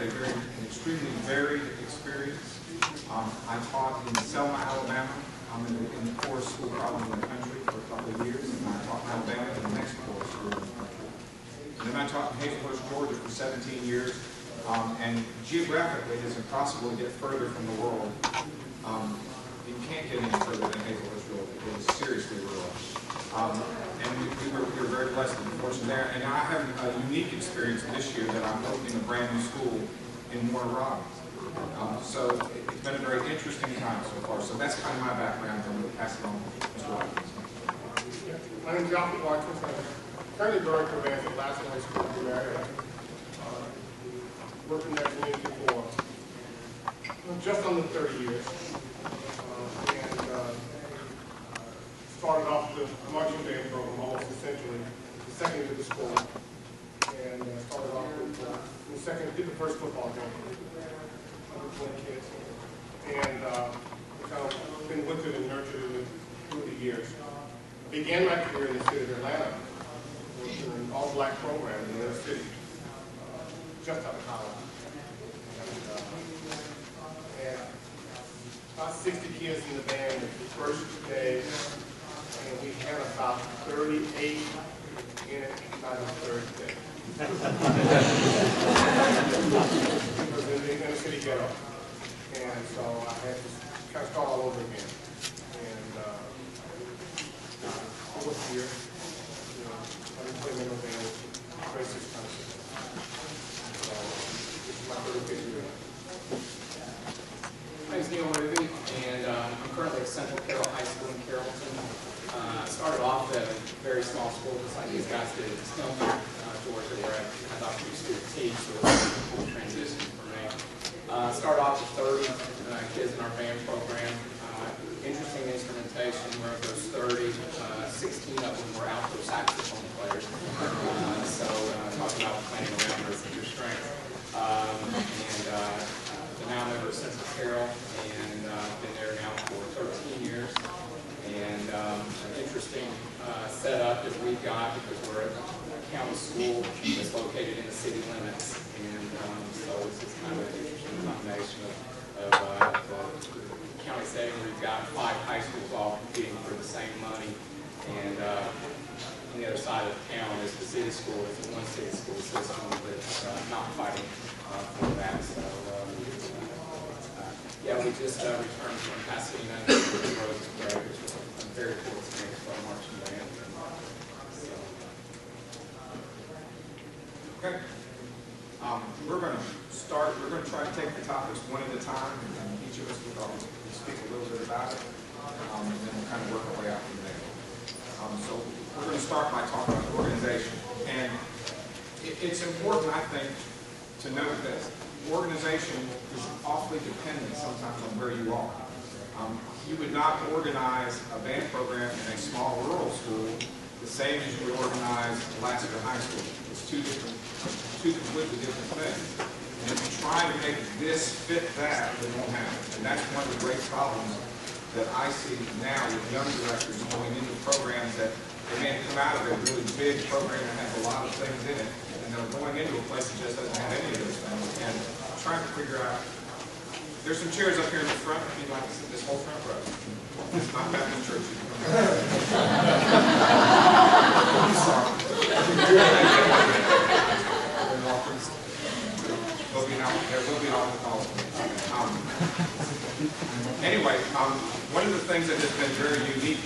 had an extremely varied experience. I taught in Selma, Alabama. I'm in the poorest school probably in the country for a couple of years, and I taught in Alabama in the next poorest school in the country. And then I taught in Hazelhurst, Georgia for 17 years, and geographically it's impossible to get further from the world. You can't get any further than Hazelhurst, Georgia. It is seriously rural. And we were very blessed and fortunate there. And I have a unique experience this year that I'm opening a brand new school in Warner Robins. So it's been a very interesting time so far. So that's kind of my background. I'm going to pass it on to Mr. Watkins. My name is Alfred Watkins. I'm currently director of at Glasgow High School in the area. Worked in that community for just under 30 years. Started off the marching band program almost essentially the second year of the school, and started off with the second, did the first football game, 120 kids, and kind of been with it and nurtured it through the years. Began my career in the city of Atlanta, with an all-black program in the inner city, just out of college. And about 60 kids in the band the first day. And we had about 38 in it by the third day. It was in the inner city ghetto. And so I had to kind of start all over again. And over here, I've been playing in the band with racist country. So this is my 35th year. My name is Neil Ruby, and I'm currently at Central Carroll High School in Carrollton. I started off at a very small school, just like these guys did in Stillman, Georgia, where I thought I used to teach, so it was a cool transition for me. Started off with 30 kids in our band program. Interesting instrumentation, where of those 30, 16 of them were alto saxophone players. So talk about playing around with your strength. And now I'm over at Central Carroll, and been there now for 13 years. And an interesting setup that we've got, because we're a county school that's located in the city limits, and so it's just kind of an interesting combination of the county setting where we've got 5 high schools all competing for the same money, and on the other side of the town is the city school. It's a one-city school system that's not fighting for that. So yeah, we just returned from Pasadena and Rose Gray, which was a very cool experience for our marching band. So. Okay. We're going to start. We're going to try to take the topics one at a time, and each of us will speak a little bit about it, and then we'll kind of work our way out from there. So we're going to start by talking about organization, and it's important, I think, to note that organization is awfully dependent sometimes on where you are. You would not organize a band program in a small rural school the same as you would organize Alaska High School. It's two completely different things. And if you try to make this fit that, it won't happen. And that's one of the great problems that I see now with young directors going into programs that they may come out of a really big program that has a lot of things in it, and they're going into a place that just doesn't have any of those things, and trying to figure out. There's some chairs up here in the front if you'd like to sit this whole front row. It's not Baptist church. There will be an altar call. Anyway, one of the things that has been very unique,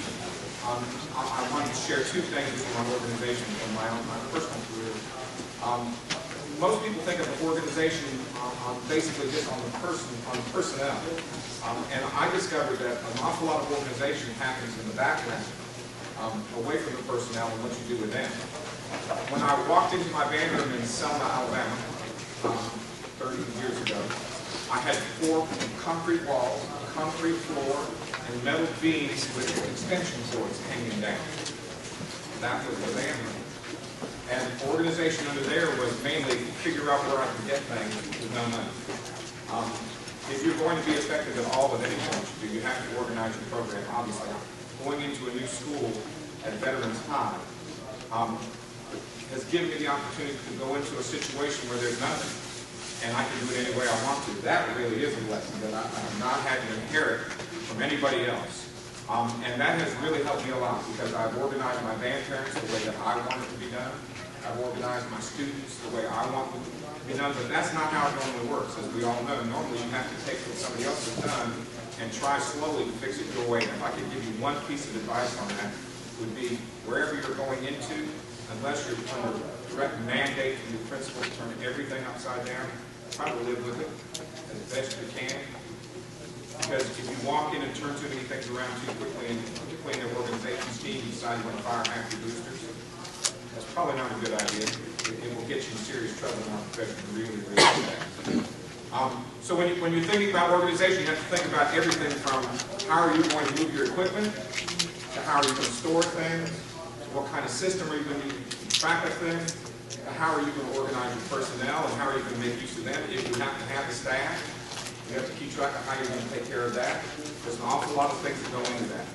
I wanted to share 2 things with my organization from my personal career. Most people think of an organization basically just on the personnel. And I discovered that an awful lot of organization happens in the background, away from the personnel and what you do with them. When I walked into my band room in Selma, Alabama, 30 years ago, I had 4 concrete walls, concrete floor, and metal beams with extension cords hanging down. That was the band room. And the organization under there was mainly figure out where I could get things with no money. If you're going to be effective at all with anything that you do, you have to organize your program, obviously. Going into a new school at Veterans High has given me the opportunity to go into a situation where there's nothing. and I can do it any way I want to. That really is a lesson that I have not had to inherit from anybody else. And that has really helped me a lot because I've organized my band parents the way that I want it to be done. I've organized my students the way I want it to be done, but that's not how it normally works. As we all know, normally you have to take what somebody else has done and try slowly to fix it your way. And if I could give you one piece of advice on that, would be wherever you're going into, unless you're under direct mandate from your principal to turn everything upside down, try to live with it as best you can. Because if you walk in and turn too many things around too quickly, and particularly in their organization's team, you decide you want to fire half your boosters, that's probably not a good idea. It will get you in serious trouble in our profession really, really bad. So when you're thinking about organization, you have to think about everything from how are you going to move your equipment, to how are you going to store things, to what kind of system are you going to use to keep track of things, to how are you going to organize your personnel, and how are you going to make use of them if you have to have a staff. You have to keep track of how you're going to take care of that. There's an awful lot of things that go into that.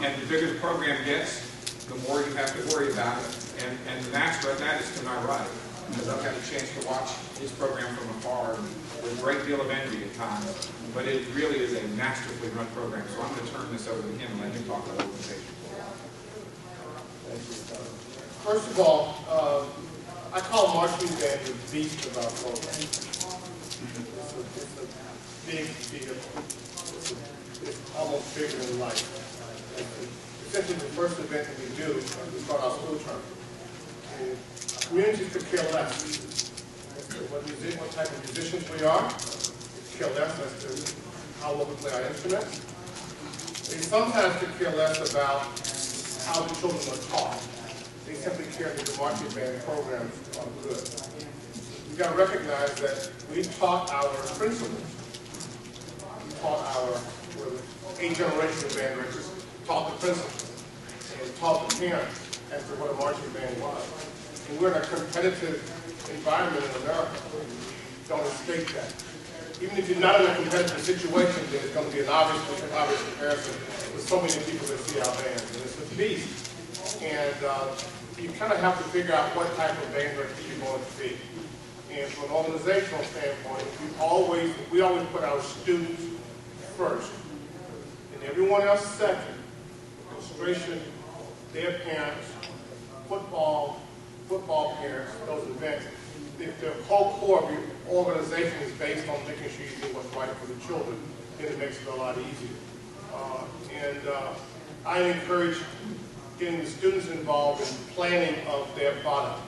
And the bigger the program gets, the more you have to worry about it. And the master of that is to my right, because I've had a chance to watch his program from afar with a great deal of envy at times. But it really is a masterfully run program. So I'm going to turn this over to him and let him talk about organization. First of all, I call marching band the beast of our program. It's a big deal. It's almost bigger than life. Essentially, the first event that we do, we start our school term. And communities could care less as to what type of musicians we are. Care less as to how well we play our instruments. They sometimes could care less about how the children are taught. They simply care that the marching band programs are good. We've got to recognize that we taught our principals, we taught our 8th generation of band directors, taught the principals, and taught the parents as to what a marching band was. And we're in a competitive environment in America. Don't escape that. Even if you're not in a competitive situation, there's going to be an obvious comparison with so many people that see our bands. And it's a beast. And you kind of have to figure out what type of band director you're going to be. And from an organizational standpoint, we always put our students first, and everyone else second. Administration, their parents, football parents, those events. The whole core of your organization is based on making sure you do what's right for the children, then it makes it a lot easier. I encourage getting the students involved in planning of their product.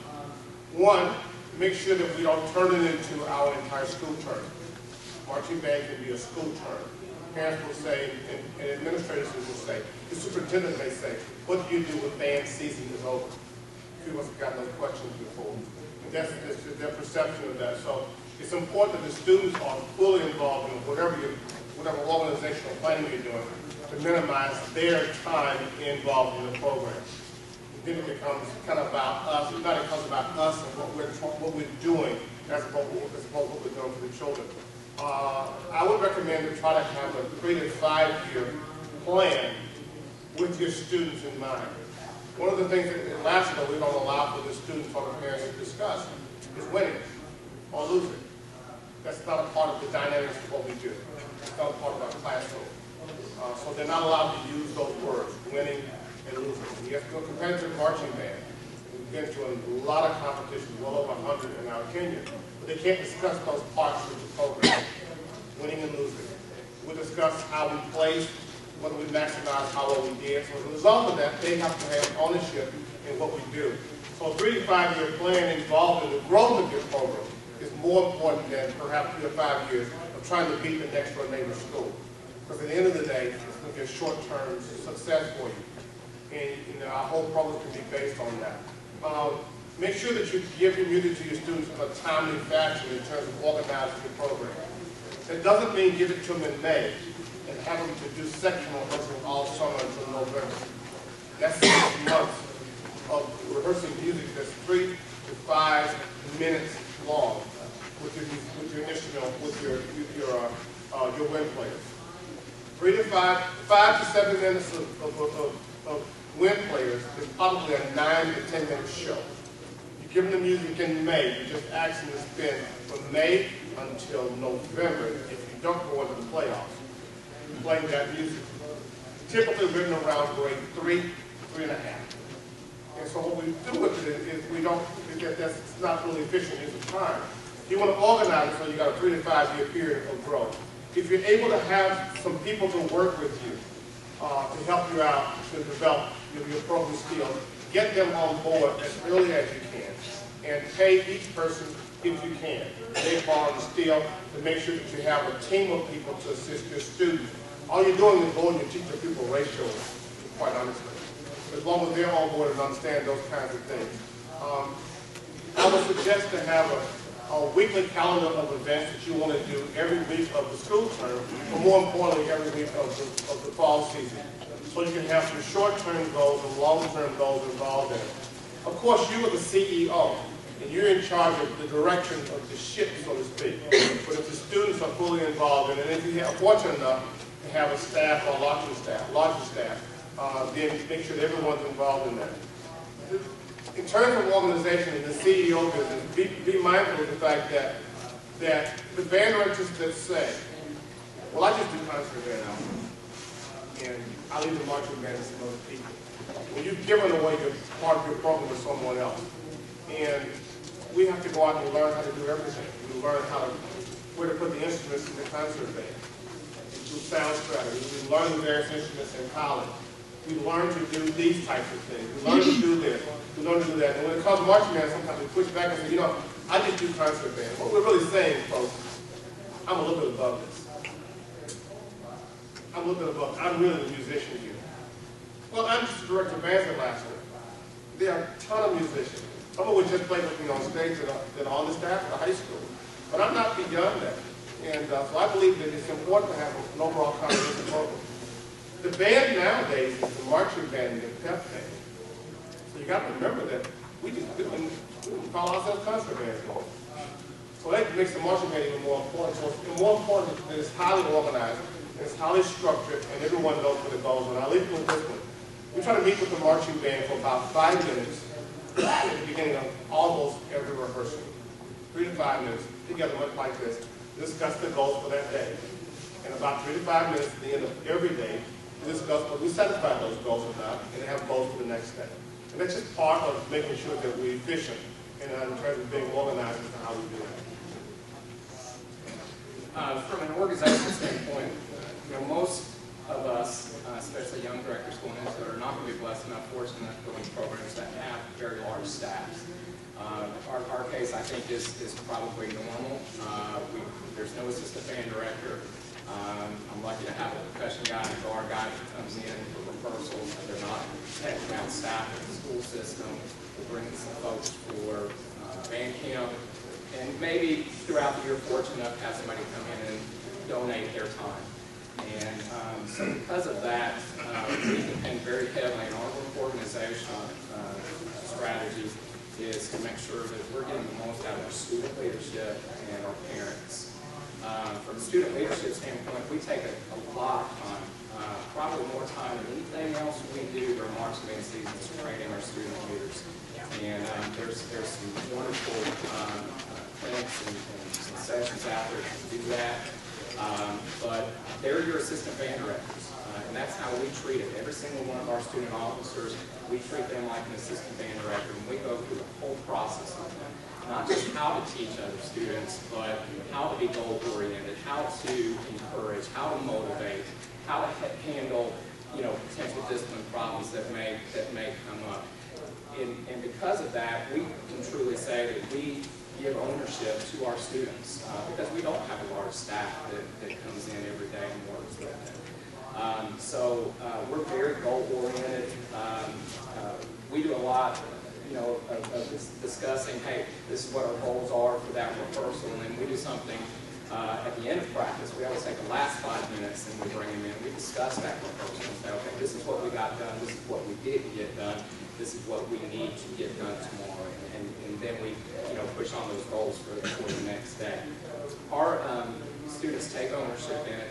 One, make sure that we don't turn it into our entire school term. Marching band can be a school term. Parents will say, and administrators will say, the superintendent may say, what do you do when band season is over? People have gotten those questions before. And that's their perception of that. So it's important that the students are fully involved in whatever organizational planning you're doing to minimize their time involved in the program. Then it becomes kind of about us. It becomes about us and what we're doing as opposed to what we're doing for the children. I would recommend to try to have a 3 to 5 year plan with your students in mind. One of the things that last year we don't allow for the students or the parents to discuss is winning or losing. That's not a part of the dynamics of what we do. It's not a part of our classroom. So they're not allowed to use those words, winning and losing. You have to go competitive marching band. We've been to a lot of competitions, well over 100 in our tenure. But they can't discuss those parts of the program, winning and losing. We'll discuss how we placed, whether we maximized how well we did. So as a result of that, they have to have ownership in what we do. So a 3 to 5 year plan involved in the growth of your program is more important than perhaps 3 to 5 years of trying to beat the next door neighbor's school. Because at the end of the day, it's going to be a short-term success for you. And our whole program can be based on that. Make sure that you give your music to your students in a timely fashion in terms of organizing your program. That doesn't mean give it to them in May and have them to do sectional rehearsal all summer until November. That's 6 months of rehearsing music that's 3 to 5 minutes long with your instrument, with your wind players. 3 to 5 to 7 minutes of wind players is probably a 9 to 10 minute show. You give them the music in May, you just ask them to spend from May until November if you don't go into the playoffs playing that music. Typically written around grade 3, 3.5. And so what we do with it is we don't, that's not really efficient use of time. You want to organize it so you got a 3 to 5 year period of growth. If you're able to have some people to work with you, to help you out to develop your program skills, get them on board as early as you can, and pay each person if you can. They borrow and steal to make sure that you have a team of people to assist your students. All you're doing is going to teach your people ratio, quite honestly. As long as they're on board and understand those kinds of things. I would suggest to have a weekly calendar of events that you want to do every week of the school term, but more importantly, every week of the fall season. So you can have some short-term goals and long-term goals involved in it. Of course, you are the CEO, and you're in charge of the direction of the ship, so to speak. But if the students are fully involved in it, and if you are fortunate enough to have a staff or larger staff, then make sure that everyone's involved in that. In terms of organization in the CEO business, be mindful of the fact that the band directors that say, well, I just do concert band now, and I leave the marching band to some other people. Well, you've given away part of your program to someone else. And we have to go out and learn how to do everything. We learn where to put the instruments in the concert band. We do sound strategy. We learn the various instruments in college. We learn to do these types of things. We learn to do this. We learn to do that. And when it comes to marching band, sometimes we push back and say, you know, I just do concert band. What we're really saying, folks, I'm a little bit above this. I'm a little bit above. I'm really the musician here. Well, I'm just the director of bands at last year. There are a ton of musicians. Some of which just played with me on stage that are on the staff at the high school. But I'm not beyond that. And so I believe that it's important to have an overall comprehensive program. The band nowadays is the marching band and the pep band. So you got to remember that we call ourselves concert bands. So that makes the marching band even more important. So it's more important that it's highly organized, and it's highly structured, and everyone knows where the goals are. Now, I'll leave you with this one. We try to meet with the marching band for about 5 minutes at the beginning of almost every rehearsal. 3 to 5 minutes together, much like this, discuss the goals for that day. And about 3 to 5 minutes at the end of every day, we discuss whether we satisfy those goals or not, and have goals for the next day. And that's just part of making sure that we're efficient in terms of being organized as to how we do that. From an organizational standpoint, most of us, especially young directors going into it, are not going to be blessed enough, fortunate enough to go into programs that have very large staffs. Our case, I think, is probably normal. There's no assistant band director. I'm lucky to have a percussion guy and a guard guy that comes in for rehearsals. They're not technically on staff in the school system. We're bringing some folks for band camp. And maybe throughout the year, fortunate enough to have somebody come in and donate their time. And so because of that, we depend very heavily on our organizational strategy is to make sure that we're getting the most out of our student leadership and our parents. From a student leadership standpoint, we take a lot of time, probably more time than anything else we do during marching band season is training our student leaders. And there's some wonderful clinics and some sessions out there to do that. But they're your assistant band directors, and that's how we treat it. Every single one of our student officers, we treat them like an assistant band director, and we go through the whole process with them. Not just how to teach other students, but how to be goal-oriented, how to encourage, how to motivate, how to handle, potential discipline problems that may come up. And because of that, we can truly say that we give ownership to our students because we don't have a large staff that comes in every day and works with them. So we're very goal-oriented. We do a lot, of discussing, hey, this is what our goals are for that rehearsal, and then we do something at the end of practice. We always take the last 5 minutes and we bring them in. We discuss that rehearsal and say, okay, this is what we got done, this is what we didn't get done, this is what we need to get done tomorrow, and then we push on those goals for the next day. Our students take ownership in it.